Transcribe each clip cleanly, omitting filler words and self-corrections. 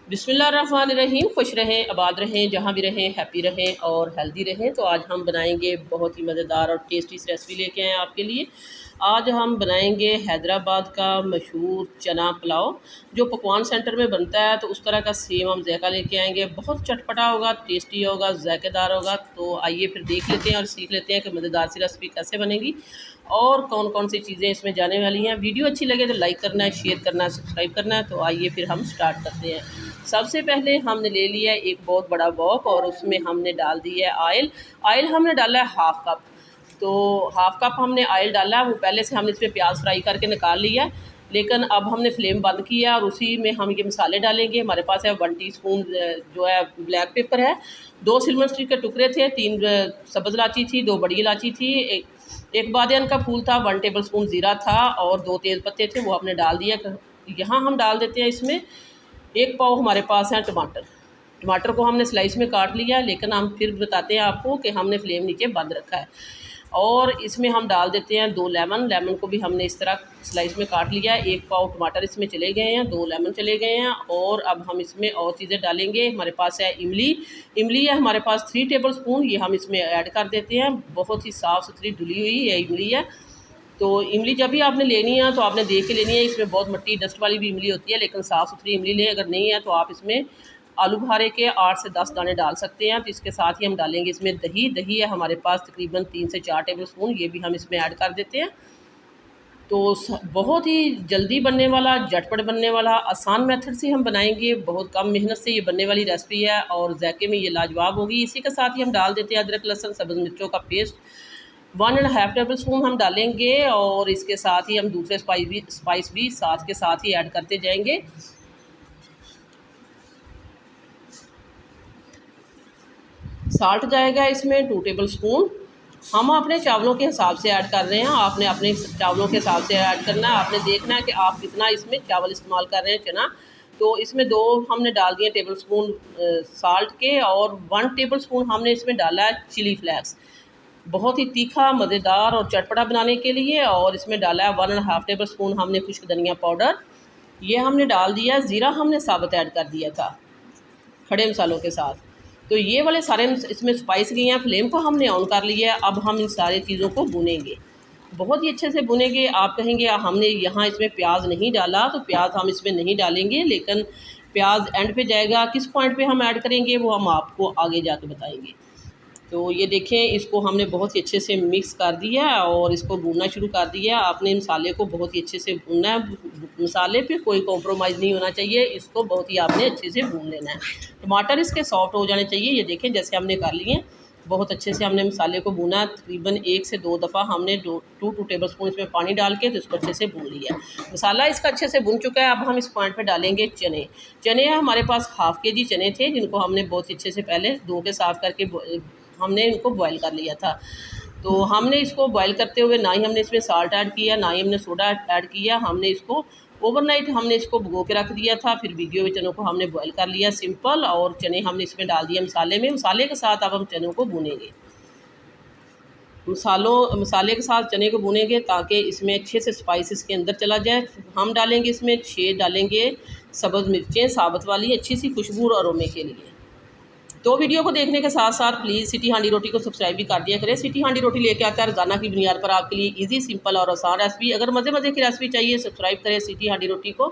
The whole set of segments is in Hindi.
बिस्मिल्लाहिर्रहमानिर्रहीम। खुश रहें, आबाद रहें, जहाँ भी रहें हैप्पी रहें और हेल्दी रहें। तो आज हम बनाएंगे बहुत ही मज़ेदार और टेस्टी सी रेसिपी लेके आए हैं आपके लिए। आज हम बनाएंगे हैदराबाद का मशहूर चना पुलाव, जो पकवान सेंटर में बनता है। तो उस तरह का सेम हम ज़ायका लेके आएंगे। बहुत चटपटा होगा, टेस्टी होगा, ज़ायकेदार होगा। तो आइए फिर देख लेते हैं और सीख लेते हैं कि मज़ेदार सी रेसिपी कैसे बनेगी और कौन कौन सी चीज़ें इसमें जाने वाली हैं। वीडियो अच्छी लगे तो लाइक करना है, शेयर करना है, सब्सक्राइब करना है। तो आइए फिर हम स्टार्ट करते हैं। सबसे पहले हमने ले लिया है एक बहुत बड़ा वॉक और उसमें हमने डाल दिया है ऑयल। ऑयल हमने डाला है हाफ़ कप। तो हाफ़ कप हमने ऑयल डाला है। वो पहले से हमने इसमें प्याज फ्राई करके निकाल लिया है, लेकिन अब हमने फ्लेम बंद किया और उसी में हम ये मसाले डालेंगे। हमारे पास है 1 टीस्पून जो है ब्लैक पेपर है, 2 सिल्वर स्टिक के टुकड़े थे, 3 सब्ज़ इलायची थी, 2 बड़ी इलायची थी, एक बादियान का फूल था, 1 टेबल स्पून ज़ीरा था और 2 तेज़ पत्ते थे, वो हमने डाल दिया। यहाँ हम डाल देते हैं इसमें 1 पाव हमारे पास है टमाटर। टमाटर को हमने स्लाइस में काट लिया, लेकिन हम फिर बताते हैं आपको कि हमने फ्लेम नीचे बंद रखा है। और इसमें हम डाल देते हैं 2 लेमन। लेमन को भी हमने इस तरह स्लाइस में काट लिया है। 1 पाव टमाटर इसमें चले गए हैं, 2 लेमन चले गए हैं। और अब हम इसमें और चीज़ें डालेंगे। हमारे पास है इमली। इमली है हमारे पास 3 टेबल स्पून, ये हम इसमें ऐड कर देते हैं। बहुत ही साफ़ सुथरी धुली हुई ये इमली है। तो इमली जब भी आपने लेनी है तो आपने देख के लेनी है। इसमें बहुत मिट्टी डस्ट वाली भी इमली होती है, लेकिन साफ़ सुथरी इमली लें। अगर नहीं है तो आप इसमें आलू बुखारे के 8 से 10 दाने डाल सकते हैं। तो इसके साथ ही हम डालेंगे इसमें दही। दही है हमारे पास तकरीबन 3 से 4 टेबल स्पून, ये भी हम इसमें ऐड कर देते हैं। तो बहुत ही जल्दी बनने वाला, झटपट बनने वाला, आसान मेथड से हम बनाएंगे। बहुत कम मेहनत से ये बनने वाली रेसिपी है और जायके में ये लाजवाब होगी। इसी के साथ ही हम डाल देते हैं अदरक लहसुन सब्ज़ मिर्चों का पेस्ट, 1.5 टेबल स्पून हम डालेंगे। और इसके साथ ही हम दूसरे स्पाइस भी साथ के साथ ही ऐड करते जाएंगे। साल्ट जाएगा इसमें 2 टेबल स्पून। हम अपने चावलों के हिसाब से ऐड कर रहे हैं, आपने अपने चावलों के हिसाब से ऐड करना है। आपने देखना है कि आप कितना इसमें चावल इस्तेमाल कर रहे हैं, चना। तो इसमें 2 हमने डाल दिए टेबल स्पून साल्ट के, और 1 टेबल स्पून हमने इसमें डाला है चिली फ्लेक्स, बहुत ही तीखा, मज़ेदार और चटपटा बनाने के लिए। और इसमें डाला है 1.5 टेबल स्पून हमने खुश्क धनिया पाउडर, ये हमने डाल दिया। ज़ीरा हमने साबुत ऐड कर दिया था खड़े मसालों के साथ। तो ये वाले सारे इसमें स्पाइस गए हैं। फ्लेम को हमने ऑन कर लिया है। अब हम इन सारी चीज़ों को भूनेंगे, बहुत ही अच्छे से भुनेंगे। आप कहेंगे हमने यहाँ इसमें प्याज नहीं डाला, तो प्याज हम इसमें नहीं डालेंगे, लेकिन प्याज एंड पे जाएगा। किस पॉइंट पे हम ऐड करेंगे वो हम आपको आगे जाके बताएंगे। तो ये देखें, इसको हमने बहुत ही अच्छे से मिक्स कर दिया और इसको भूनना शुरू कर दिया। आपने मसाले को बहुत ही अच्छे से भूनना है, मसाले पे कोई कॉम्प्रोमाइज़ नहीं होना चाहिए। इसको बहुत ही आपने अच्छे से भून लेना है। टमाटर इसके सॉफ्ट हो जाने चाहिए। ये देखें जैसे हमने कर लिए, बहुत अच्छे से हमने मसाले को भूना। तकरीबन 1 से 2 दफ़ा हमने 2 टेबल स्पून इसमें पानी डाल के तो इसको अच्छे से भून लिया। मसाला इसका अच्छे से भुन चुका है। अब हम इस पॉइंट पे डालेंगे चने। चने हमारे पास हाफ़ के जी चने थे, जिनको हमने बहुत अच्छे से पहले धो के साफ़ करके हमने इनको बॉयल कर लिया था। तो हमने इसको बॉयल करते हुए ना ही हमने इसमें साल्ट ऐड किया, ना ही हमने सोडा ऐड किया। हमने इसको ओवरनाइट हमने इसको भिगो के रख दिया था। फिर भिगे हुए चनों को हमने बॉयल कर लिया सिंपल, और चने हमने इसमें डाल दिए मसाले में। मसाले के साथ अब हम चनों को भूनेंगे। मसाले के साथ चने को भूनेंगे ताकि इसमें अच्छे से स्पाइसेस के अंदर चला जाए। हम डालेंगे इसमें 6 डालेंगे सब्ज़ मिर्चें साबुत वाली, अच्छी सी खुशबू और अरोमे के लिए। तो वीडियो को देखने के साथ साथ प्लीज़ सिटी हांडी रोटी को सब्सक्राइब भी कर दिया करें। सिटी हांडी रोटी लेके आता है रोज़ाना की बुनियाद पर आपके लिए इजी, सिंपल और आसान रेसिपी। अगर मज़े की रेसिपी चाहिए, सब्सक्राइब करें सिटी हांडी रोटी को,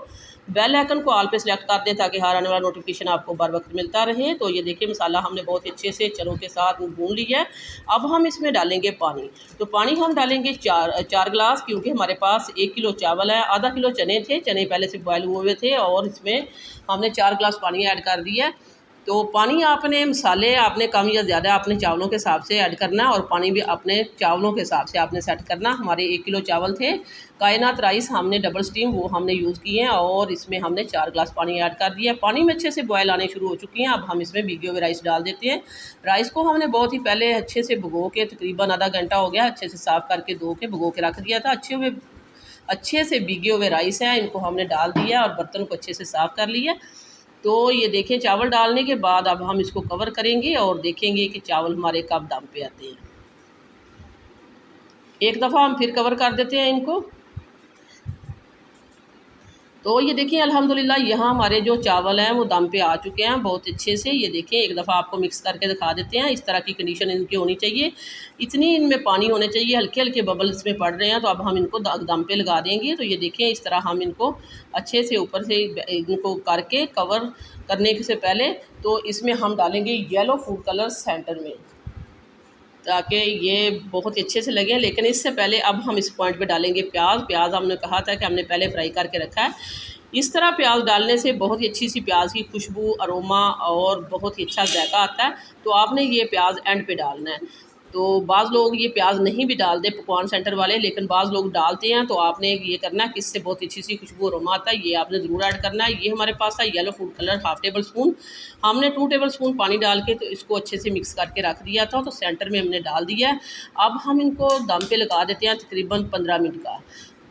बेल आइकन को ऑल पे सेलेक्ट कर दें ताकि हर आने वाला नोटिफिकेशन आपको बर वक्त मिलता रहे। तो ये देखिए, मसाला हमने बहुत अच्छे से चनों के साथ भून लिया है। अब हम इसमें डालेंगे पानी। तो पानी हम डालेंगे 4 गिलास, क्योंकि हमारे पास 1 किलो चावल है, आधा किलो चने थे, चने पहले से बॉयल हुए हुए थे, और इसमें हमने 4 गिलास पानी ऐड कर दिया। तो पानी आपने, मसाले आपने कम या ज़्यादा अपने चावलों के हिसाब से ऐड करना, और पानी भी अपने चावलों के हिसाब से आपने सेट करना। हमारे 1 किलो चावल थे, कायनात राइस हमने डबल स्टीम वो हमने यूज़ किए हैं, और इसमें हमने 4 गिलास पानी ऐड कर दिया। पानी में अच्छे से बॉयल आने शुरू हो चुकी हैं। अब हम इसमें भीगे हुए राइस डाल देते हैं। राइस को हमने बहुत ही पहले अच्छे से भिगो के, तकरीबन आधा घंटा हो गया, अच्छे से साफ़ करके धो के भिगो के रख दिया था। अच्छे से भीगे हुए राइस हैं, इनको हमने डाल दिया और बर्तन को अच्छे से साफ़ कर लिया। तो ये देखें, चावल डालने के बाद अब हम इसको कवर करेंगे और देखेंगे कि चावल हमारे कब दम पे आते हैं। एक दफ़ा हम फिर कवर कर देते हैं इनको। तो ये देखिए अल्हम्दुलिल्लाह यहाँ हमारे जो चावल हैं वो दम पे आ चुके हैं बहुत अच्छे से। ये देखें एक दफ़ा आपको मिक्स करके दिखा देते हैं। इस तरह की कंडीशन इनकी होनी चाहिए, इतनी इनमें पानी होने चाहिए, हल्के हल्के बबल्स में पड़ रहे हैं। तो अब हम इनको दम पे लगा देंगे। तो ये देखें इस तरह हम इनको अच्छे से ऊपर से इनको करके कवर करने से पहले तो इसमें हम डालेंगे येलो फूड कलर सेंटर में, ताकि ये बहुत ही अच्छे से लगे। लेकिन इससे पहले अब हम इस पॉइंट पे डालेंगे प्याज। प्याज हमने कहा था कि हमने पहले फ्राई करके रखा है। इस तरह प्याज डालने से बहुत ही अच्छी सी प्याज की खुशबू, अरोमा और बहुत ही अच्छा जायका आता है। तो आपने ये प्याज एंड पे डालना है। तो बाज़ लोग ये प्याज नहीं भी डालते पकवान सेंटर वाले, लेकिन बाज़ लोग डालते हैं। तो आपने ये करना है कि इससे बहुत अच्छी सी खुशबू अरोमा आता है, ये आपने ज़रूर ऐड करना है। ये हमारे पास था yellow food colour half table spoon, हमने 2 टेबल स्पून पानी डाल के तो इसको अच्छे से मिक्स करके रख दिया था। तो सेंटर में हमने डाल दिया है। अब हम इनको दम पे लगा देते हैं तकरीबन 15 मिनट का।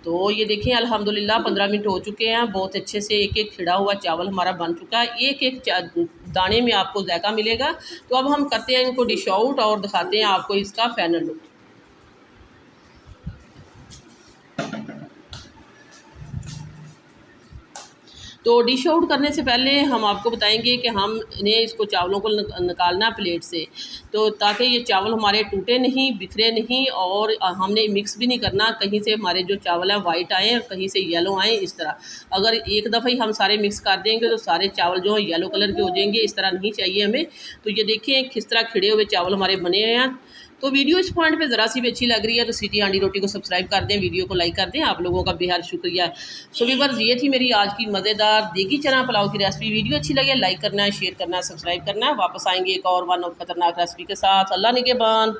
तो ये देखिए अल्हम्दुलिल्लाह 15 मिनट हो चुके हैं। बहुत अच्छे से एक एक खिड़ा हुआ चावल हमारा बन चुका है। एक एक दाने में आपको जायका मिलेगा। तो अब हम करते हैं इनको डिश आउट और दिखाते हैं आपको इसका फाइनल लुक। तो डिश आउट करने से पहले हम आपको बताएंगे कि हमने इसको चावलों को निकालना प्लेट से, तो ताकि ये चावल हमारे टूटे नहीं, बिखरे नहीं, और हमने मिक्स भी नहीं करना कहीं से हमारे जो चावल हैं वाइट आए और कहीं से येलो आए। इस तरह अगर एक दफ़ा ही हम सारे मिक्स कर देंगे तो सारे चावल जो हैं येलो कलर के हो जाएंगे। इस तरह नहीं चाहिए हमें। तो ये देखिए किस तरह खिड़े हुए चावल हमारे बने हैं। तो वीडियो इस पॉइंट पे ज़रा सी भी अच्छी लग रही है तो सिटी हांडी रोटी को सब्सक्राइब कर दें, वीडियो को लाइक कर दें। आप लोगों का बेहद शुक्रिया। सो व्यूअर्स, ये थी मेरी आज की मज़ेदार देगी चना पुलाव की रेसिपी। वीडियो अच्छी लगे लाइक करना है, शेयर करना है, सब्सक्राइब करना है। वापस आएंगे एक और वन और ख़तरनाक रेसिपी के साथ। अल्लाह निगहबान।